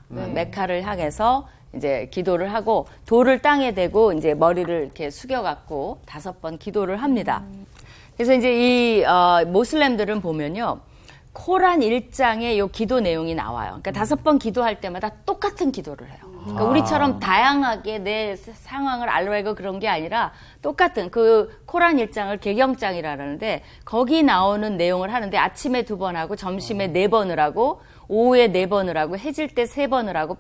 메카를 향해서 이제 기도를 하고 돌을 땅에 대고 이제 머리를 이렇게 숙여갖고 5번 기도를 합니다. 그래서 이제 이 모슬렘들은 보면요. 코란 1장에 요 기도 내용이 나와요. 그러니까 5번 기도할 때마다 똑같은 기도를 해요. 그러니까 우리처럼 다양하게 내 상황을 알고 그런 게 아니라 똑같은 그 코란 1장을 개경장이라 그러는데 거기 나오는 내용을 하는데 아침에 2번 하고 점심에 4번을 하고 오후에 4번을 하고 해질 때 3번을 하고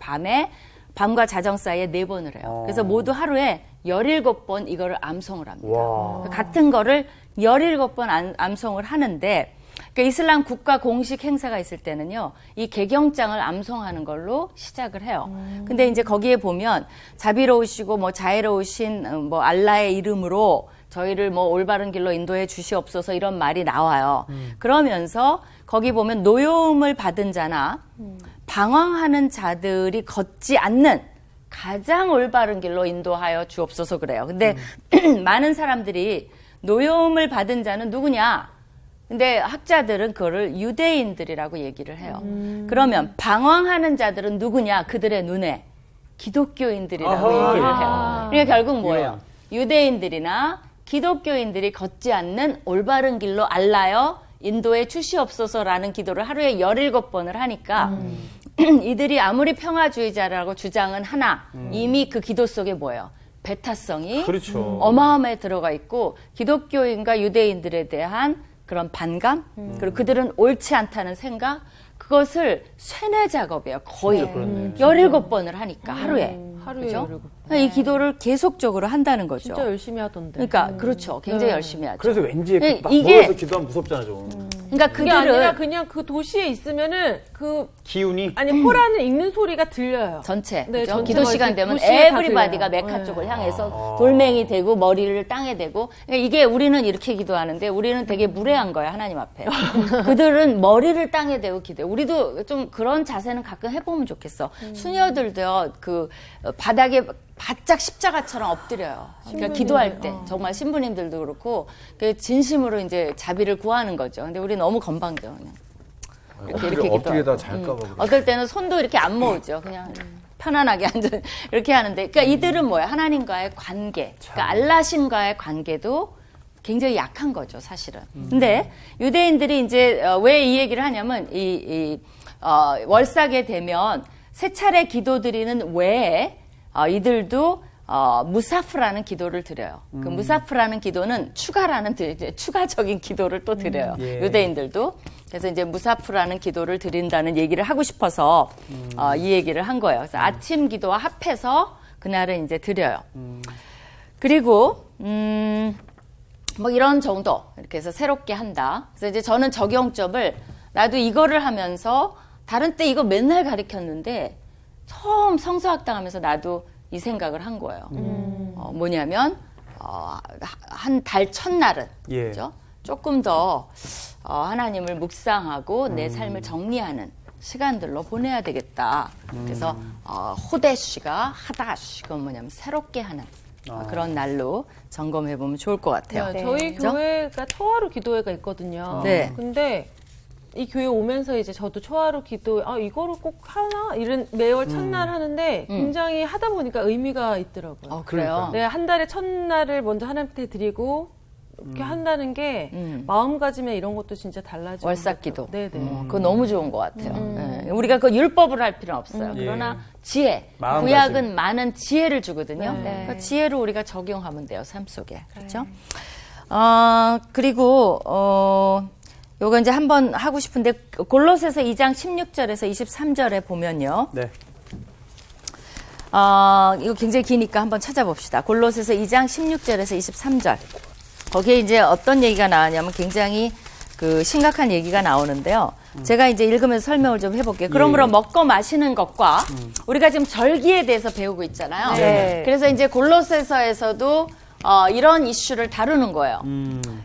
밤과 자정 사이에 4번을 해요. 그래서 모두 하루에 17번 이거를 암송을 합니다. 와. 같은 거를 17번 암송을 하는데 그러니까 이슬람 국가 공식 행사가 있을 때는요, 이 개경장을 암송하는 걸로 시작을 해요. 근데 이제 거기에 보면 자비로우시고 뭐 자애로우신 뭐 알라의 이름으로 저희를 뭐 올바른 길로 인도해 주시옵소서 이런 말이 나와요. 그러면서 거기 보면 노여움을 받은 자나 방황하는 자들이 걷지 않는 가장 올바른 길로 인도하여 주옵소서 그래요. 근데 많은 사람들이 노여움을 받은 자는 누구냐? 근데 학자들은 그거를 유대인들이라고 얘기를 해요. 그러면 방황하는 자들은 누구냐? 그들의 눈에 기독교인들이라고 얘기를 해요. 그러니까 결국 뭐예요? 유대인들이나 기독교인들이 걷지 않는 올바른 길로 알라여 인도에 주시옵소서라는 기도를 하루에 17번을 하니까 이들이 아무리 평화주의자라고 주장은 하나 이미 그 기도 속에 뭐예요? 배타성이 그렇죠. 어마어마하게 들어가 있고 기독교인과 유대인들에 대한 그런 반감 그리고 그들은 옳지 않다는 생각 그것을 쇠뇌 작업이에요. 거의 17번을 하니까 하루에. 하루에 그죠? 17번. 이 기도를 계속적으로 한다는 거죠. 진짜 열심히 하던데. 그러니까 그렇죠. 굉장히 열심히 하죠. 그래서 왠지 네, 막 이게- 모여서 기도하면 무섭잖아 좀. 그러니까 그게 아니라 그들은 그냥 그 도시에 있으면은 그 기운이 아니 코란을 읽는 소리가 들려요. 전체, 네, 그죠? 전체가 기도 시간 이렇게 되면 도시에 다 에브리바디가 들려요. 메카 네. 쪽을 향해서 돌멩이 대고 머리를 땅에 대고 그러니까 이게 우리는 이렇게 기도하는데 우리는 되게 무례한 거야 하나님 앞에. 그들은 머리를 땅에 대고 기도해. 우리도 좀 그런 자세는 가끔 해보면 좋겠어. 수녀들도 그 바닥에 바짝 십자가처럼 엎드려요. 그러니까 기도할 때 정말 신부님들도 그렇고 그 진심으로 이제 자비를 구하는 거죠. 근데 우리 너무 건방져 그냥. 이렇게 어떻게 기도하고. 다 잘까봐 그래. 어떨 때는 손도 이렇게 안 모으죠. 그냥 편안하게 앉아 이렇게 하는데, 그러니까 이들은 뭐야? 하나님과의 관계, 그러니까 알라신과의 관계도 굉장히 약한 거죠, 사실은. 근데 유대인들이 이제 왜 이 얘기를 하냐면 월삭에 되면 세 차례 기도 드리는 외에 이들도 무사프라는 기도를 드려요. 그 무사프라는 기도는 추가라는 이제 추가적인 기도를 또 드려요. 예. 유대인들도. 그래서 이제 무사프라는 기도를 드린다는 얘기를 하고 싶어서 이 얘기를 한 거예요. 그래서 아침 기도와 합해서 그날은 이제 드려요. 그리고 뭐 이런 정도 이렇게 해서 새롭게 한다. 그래서 이제 저는 적용점을 나도 이거를 하면서 다른 때 이거 맨날 가르쳤는데 처음 성서학당 하면서 나도 이 생각을 한 거예요. 뭐냐면 한 달 첫날은 예. 그죠? 조금 더 하나님을 묵상하고 내 삶을 정리하는 시간들로 보내야 되겠다. 그래서 호데시가 하다시 그건 뭐냐면 새롭게 하는 그런 날로 점검해 보면 좋을 것 같아요. 네, 저희 그죠? 교회가 초하루 기도회가 있거든요. 네. 근데 이 교회 오면서 이제 저도 초하루 기도, 이거를 꼭 하나? 이런 매월 첫날 하는데 굉장히 하다 보니까 의미가 있더라고요. 그래요? 네, 한 달에 첫날을 먼저 하나님한테 드리고 이렇게 한다는 게 마음가짐에 이런 것도 진짜 달라지고. 월삭 기도. 네네. 그거 너무 좋은 것 같아요. 네. 우리가 그 율법을 할 필요는 없어요. 그러나 지혜, 마음가짐. 구약은 많은 지혜를 주거든요. 네. 그 지혜를 우리가 적용하면 돼요, 삶 속에. 그렇죠? 그리고 요거 이제 한번 하고 싶은데 골로새서 2장 16절에서 23절에 보면요. 네. 이거 굉장히 기니까 한번 찾아봅시다. 골로새서 2장 16절에서 23절. 거기에 이제 어떤 얘기가 나왔냐면 굉장히 그 심각한 얘기가 나오는데요. 제가 이제 읽으면서 설명을 좀 해볼게요. 그러므로 먹고 마시는 것과 우리가 지금 절기에 대해서 배우고 있잖아요. 네. 그래서 이제 골로새서에서도 이런 이슈를 다루는 거예요.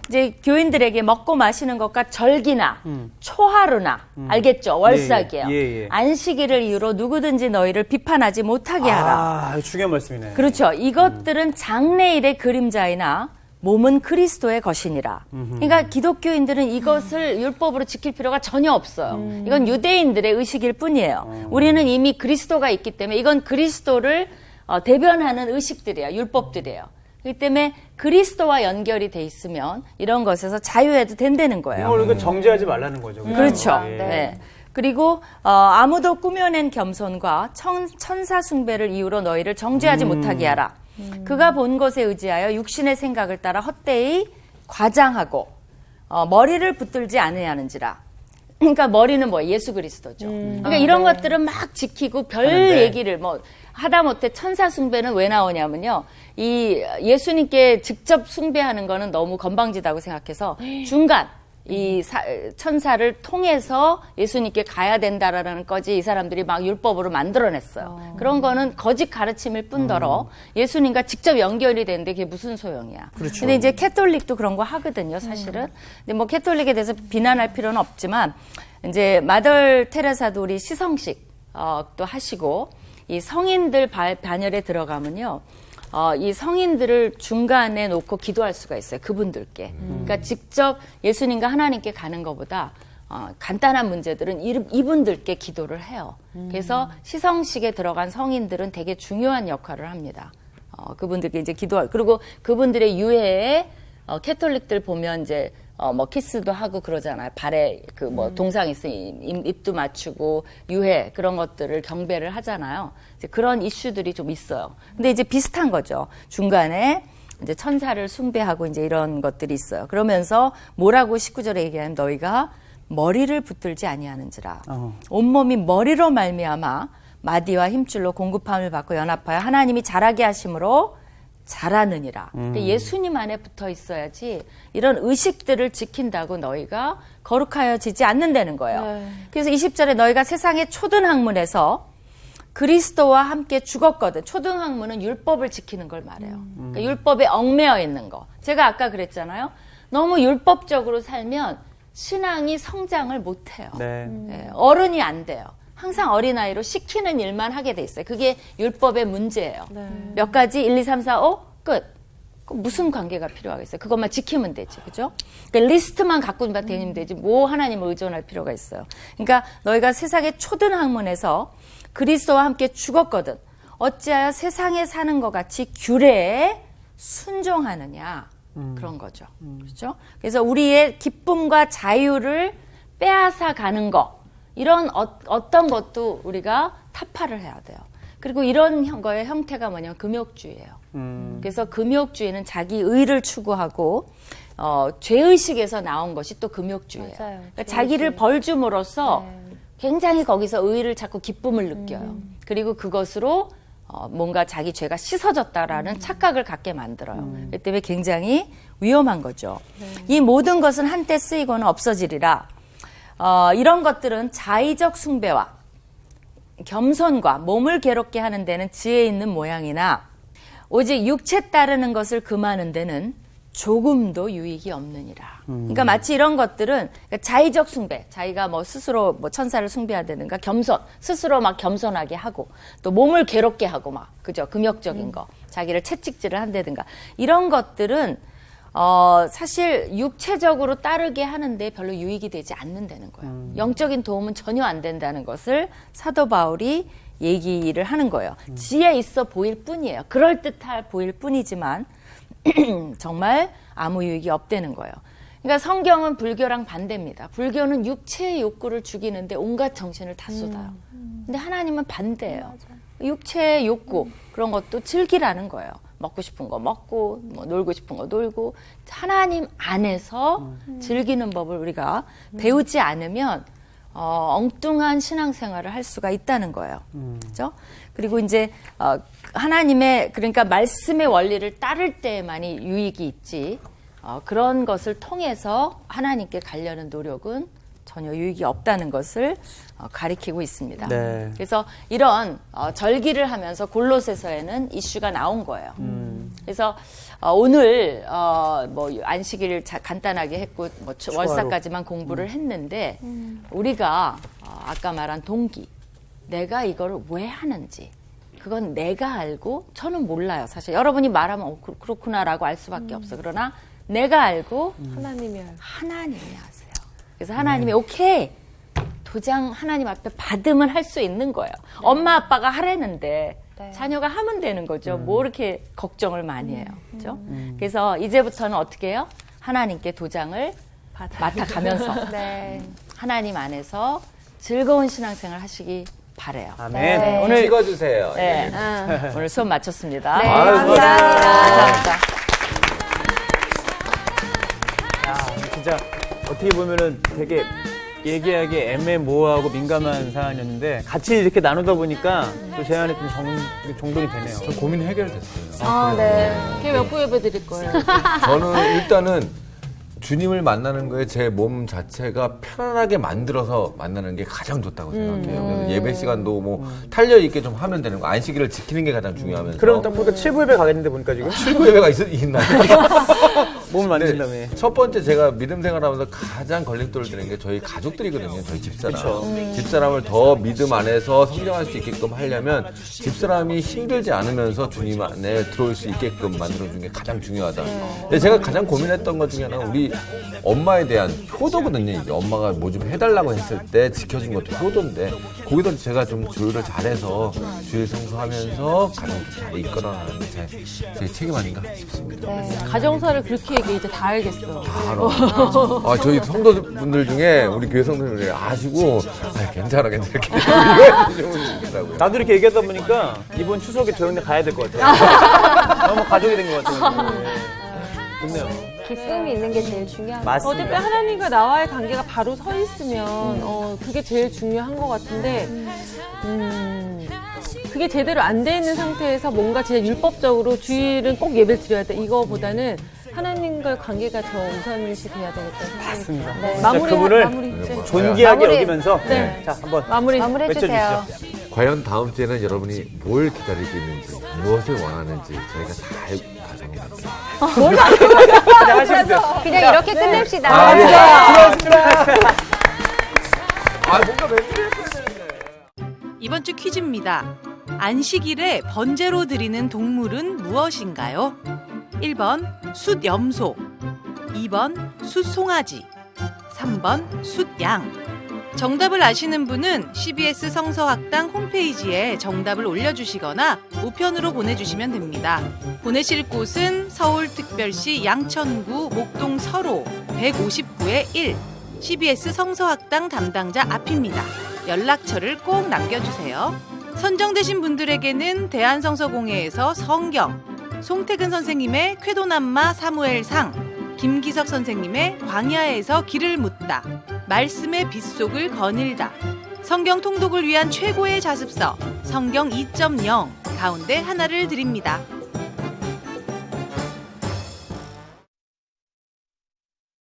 이제 교인들에게 먹고 마시는 것과 절기나 초하루나 알겠죠? 월삭이에요. 예. 안식일을 이유로 누구든지 너희를 비판하지 못하게 하라. 중요한 말씀이네. 그렇죠. 이것들은 장래일의 그림자이나 몸은 그리스도의 것이니라. 그러니까 기독교인들은 이것을 율법으로 지킬 필요가 전혀 없어요. 이건 유대인들의 의식일 뿐이에요. 우리는 이미 그리스도가 있기 때문에 이건 그리스도를 대변하는 의식들이에요. 율법들이에요. 그렇기 때문에 그리스도와 연결이 돼 있으면 이런 것에서 자유해도 된다는 거예요. 이걸 그러니까 정죄하지 말라는 거죠. 그렇죠. 예. 네. 그리고 아무도 꾸며낸 겸손과 천사 숭배를 이유로 너희를 정죄하지 못하게 하라. 그가 본 것에 의지하여 육신의 생각을 따라 헛되이 과장하고 머리를 붙들지 않으려는지라. 그러니까 머리는 뭐 예수 그리스도죠. 그러니까 이런 것들은 막 지키고 별 하는데. 얘기를 뭐 하다못해 천사 숭배는 왜 나오냐면요. 이 예수님께 직접 숭배하는 거는 너무 건방지다고 생각해서 중간 이 천사를 통해서 예수님께 가야 된다라는 거지 이 사람들이 막 율법으로 만들어냈어요. 그런 거는 거짓 가르침일 뿐더러 예수님과 직접 연결이 되는데 그게 무슨 소용이야. 그렇죠. 근데 이제 캐톨릭도 그런 거 하거든요, 사실은. 근데 뭐 캐톨릭에 대해서 비난할 필요는 없지만 이제 마더 테레사도 우리 시성식 또 하시고 이 성인들 반열에 들어가면요. 이 성인들을 중간에 놓고 기도할 수가 있어요. 그분들께. 그러니까 직접 예수님과 하나님께 가는 것보다 간단한 문제들은 이분들께 기도를 해요. 그래서 시성식에 들어간 성인들은 되게 중요한 역할을 합니다. 그분들께 이제 기도할, 그리고 그분들의 유해에 캐톨릭들 보면 이제 뭐 키스도 하고 그러잖아요. 발에 그 뭐 동상 있으니 입도 맞추고 유해 그런 것들을 경배를 하잖아요. 이제 그런 이슈들이 좀 있어요. 근데 이제 비슷한 거죠. 중간에 이제 천사를 숭배하고 이제 이런 것들이 있어요. 그러면서 뭐라고 19절에 얘기하면 너희가 머리를 붙들지 아니하는지라. 온몸이 머리로 말미암아 마디와 힘줄로 공급함을 받고 연합하여 하나님이 자라게 하심으로 잘하느니라. 그러니까 예수님 안에 붙어 있어야지 이런 의식들을 지킨다고 너희가 거룩하여지지 않는다는 거예요. 네. 그래서 20절에 너희가 세상의 초등학문에서 그리스도와 함께 죽었거든. 초등학문은 율법을 지키는 걸 말해요. 그러니까 율법에 얽매여 있는 거. 제가 아까 그랬잖아요. 너무 율법적으로 살면 신앙이 성장을 못해요. 네. 예, 어른이 안 돼요. 항상 어린아이로 시키는 일만 하게 돼 있어요. 그게 율법의 문제예요. 몇 가지 1, 2, 3, 4, 5 끝. 무슨 관계가 필요하겠어요? 그것만 지키면 되지. 그죠? 그러니까 리스트만 갖고 다니면 되지. 뭐 하나님을 의존할 필요가 있어요. 그러니까 너희가 세상의 초등학문에서 그리스도와 함께 죽었거든. 어찌하여 세상에 사는 것 같이 규례에 순종하느냐. 그런 거죠. 그렇죠? 그래서 우리의 기쁨과 자유를 빼앗아 가는 거. 이런 어떤 것도 우리가 타파를 해야 돼요. 그리고 이런 거의 형태가 뭐냐면 금욕주의예요. 그래서 금욕주의는 자기 의를 추구하고 죄의식에서 나온 것이 또 금욕주의예요. 맞아요. 그러니까 자기를 벌줌으로써 굉장히 거기서 의를 찾고 기쁨을 느껴요. 그리고 그것으로 뭔가 자기 죄가 씻어졌다라는 착각을 갖게 만들어요. 그렇기 때문에 굉장히 위험한 거죠. 이 모든 것은 한때 쓰이고는 없어지리라. 이런 것들은 자의적 숭배와 겸손과 몸을 괴롭게 하는 데는 지혜 있는 모양이나 오직 육체 따르는 것을 금하는 데는 조금도 유익이 없느니라. 그러니까 마치 이런 것들은 자의적 숭배, 자기가 뭐 스스로 뭐 천사를 숭배하다든가 겸손, 스스로 막 겸손하게 하고 또 몸을 괴롭게 하고 막 그죠? 금욕적인 거, 자기를 채찍질을 한다든가 이런 것들은 사실 육체적으로 따르게 하는데 별로 유익이 되지 않는다는 거예요. 영적인 도움은 전혀 안 된다는 것을 사도 바울이 얘기를 하는 거예요. 지혜 있어 보일 뿐이에요. 그럴듯할 보일 뿐이지만 정말 아무 유익이 없다는 거예요. 그러니까 성경은 불교랑 반대입니다. 불교는 육체의 욕구를 죽이는데 온갖 정신을 다 쏟아요. 근데 하나님은 반대예요. 육체의 욕구 그런 것도 즐기라는 거예요. 먹고 싶은 거 먹고 뭐 놀고 싶은 거 놀고 하나님 안에서 즐기는 법을 우리가 배우지 않으면 엉뚱한 신앙생활을 할 수가 있다는 거예요. 그렇죠? 그리고 이제 하나님의 그러니까 말씀의 원리를 따를 때만이 유익이 있지 그런 것을 통해서 하나님께 가려는 노력은 전혀 유익이 없다는 것을 가리키고 있습니다. 네. 그래서 이런 절기를 하면서 골로새서에는 이슈가 나온 거예요. 그래서 오늘 뭐 안식일을 간단하게 했고 뭐 월사까지만 공부를 했는데 우리가 아까 말한 동기, 내가 이걸 왜 하는지 그건 내가 알고 저는 몰라요. 사실 여러분이 말하면 그렇구나라고 알 수밖에 없어. 그러나 내가 알고 하나님이 하나님이 아세요. 그래서 하나님이 오케이 도장 하나님 앞에 받으면 할 수 있는 거예요. 엄마 아빠가 하라는데 자녀가 하면 되는 거죠. 뭐 이렇게 걱정을 많이 해요. 그렇죠? 그래서 이제부터는 어떻게 해요? 하나님께 도장을 맡아가면서 네. 하나님 안에서 즐거운 신앙생활 하시기 바래요. 아멘. 네. 오늘 찍어주세요. 네. 오늘 수업 마쳤습니다. 네, 아유, 감사합니다. 야, 진짜 어떻게 보면은 되게 얘기하기 애매모호하고 민감한 사안이었는데 같이 이렇게 나누다 보니까 또 제 안에 좀 정돈이 되네요. 저 고민 해결됐어요. 네. 걔 몇 부 예배 드릴 거예요? 저는 일단은 주님을 만나는 거에 제 몸 자체가 편안하게 만들어서 만나는 게 가장 좋다고 생각해요. 그래서 예배 시간도 뭐 탄력 있게 좀 하면 되는 거. 안식일을 지키는 게 가장 중요하면서. 그럼 딱 보니까 7부 예배 가겠는데 보니까 지금 출구 예배가 있나요? 몸을 만진다며. 첫 번째 제가 믿음 생활하면서 가장 걸림돌을 드는 게 저희 가족들이거든요. 저희 집사람. 집사람을 더 믿음 안에서 성장할 수 있게끔 하려면 집사람이 힘들지 않으면서 주님 안에 들어올 수 있게끔 만들어주는 게 가장 중요하다. 근데 제가 가장 고민했던 것 중에 하나는 우리 엄마에 대한 효도거든요. 이게 엄마가 뭐 좀 해달라고 했을 때 지켜준 것도 효도인데 거기서 제가 좀 조율을 잘해서 주일 성수하면서 가정 좀 잘 이끌어나가는 게 제 책임 아닌가 싶습니다. 가정사를 그렇게 얘기해 이제 다 알겠어. 알아. 저희 성도분들 중에 우리 교회 성도분들이 아시고 괜찮아 이렇게 이러더라고요. 나도 이렇게 얘기하다 보니까 이번 추석에 저 형네 가야 될 것 같아요. 너무 가족이 된 것 같아요. 좋네요. 기쁨이 있는 게 제일 중요한 맞습니다. 어쨌든 하나님과 나와의 관계가 바로 서 있으면 그게 제일 중요한 것 같은데 그게 제대로 안 돼 있는 상태에서 뭔가 진짜 율법적으로 주일은 꼭 예배를 드려야 돼 이거보다는 하나님과의 관계가 더 우선시 돼야 되겠다 맞습니다. 네. 마무리 존귀하게 마무리. 여기면서 네. 자 한번 마무리해주세요. 과연 다음 주에는 여러분이 뭘 기다리고 있는지 무엇을 원하는지 저희가 다 가정을 할게요. 하시면 돼요. 그냥 이렇게 끝냅시다. 뭔가 멘트를 이번 주 퀴즈입니다. 안식일에 번제로 드리는 동물은 무엇인가요? 1번 숫염소, 2번 숫송아지, 3번 숫양. 정답을 아시는 분은 CBS 성서학당 홈페이지에 정답을 올려주시거나 우편으로 보내주시면 됩니다. 보내실 곳은 서울특별시 양천구 목동 서로 159의 1 CBS 성서학당 담당자 앞입니다. 연락처를 꼭 남겨주세요. 선정되신 분들에게는 대한성서공회에서 성경, 송태근 선생님의 쾌도남마 사무엘상, 김기석 선생님의 광야에서 길을 묻다, 말씀의 빗속을 거닐다, 성경 통독을 위한 최고의 자습서 성경 2.0 가운데 하나를 드립니다.